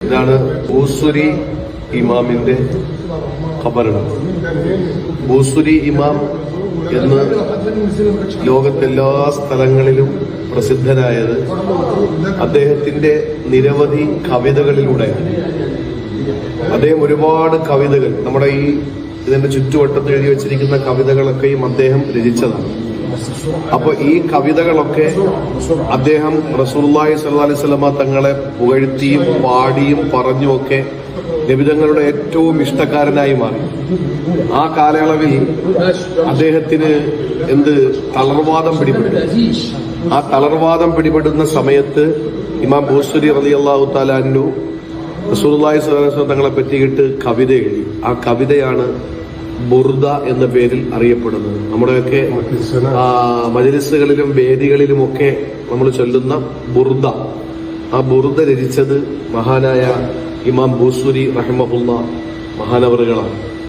ഇതാണ് ബൂസുരി ഇമാമിന്റെ ഖബറിടം. ബൂസുരി ഇമാം എന്ന് ലോകത്തെല്ലാ സ്ഥലങ്ങളിലും പ്രസിദ്ധനായത് അദ്ദേഹത്തിന്റെ നിരവധി കവിതകളിലൂടെയാണ്. അദ്ദേഹം ഒരുപാട് കവിതകൾ നമ്മുടെ ഇതിന്റെ ചുറ്റുവട്ടത്ത് എഴുതി വെച്ചിരിക്കുന്ന കവിതകളൊക്കെയും അദ്ദേഹം രചിച്ചതാണ്. അപ്പൊ ഈ കവിതകളൊക്കെ അദ്ദേഹം റസൂലുള്ളാഹി സ്വല്ലല്ലാഹി അലൈഹി വസല്ലമ തങ്ങളെ പുകഴ്ത്തിയും പാടിയും പറഞ്ഞുമൊക്കെ നബിതങ്ങളുടെ ഏറ്റവും ഇഷ്ടക്കാരനായി മാറി. ആ കാലയളവിൽ അദ്ദേഹത്തിന് തളർവാദം പിടിപെട്ടു. ആ തളർവാദം പിടിപെടുന്ന സമയത്ത് ഇമാം ബൂസുരി റളിയല്ലാഹു തആല അൻഹു റസൂലുള്ളാഹി സ്വല്ലല്ലാഹി അലൈഹി വസല്ലം തങ്ങളെ പറ്റിയിട്ട് കവിത എഴുതി. ആ കവിതയാണ് ബുർദ എന്ന പേരിൽ അറിയപ്പെടുന്നത്. നമ്മുടെയൊക്കെ മജ്‌ലിസുകളിലും വേദികളിലുമൊക്കെ നമ്മൾ ചൊല്ലുന്ന ബുർദ. ആ ബുർദ രചിച്ചത് മഹാനായ ഇമാം ബൂസുരി റഹിമഹുല്ലാഹ് മഹാനവറുകളാണ്.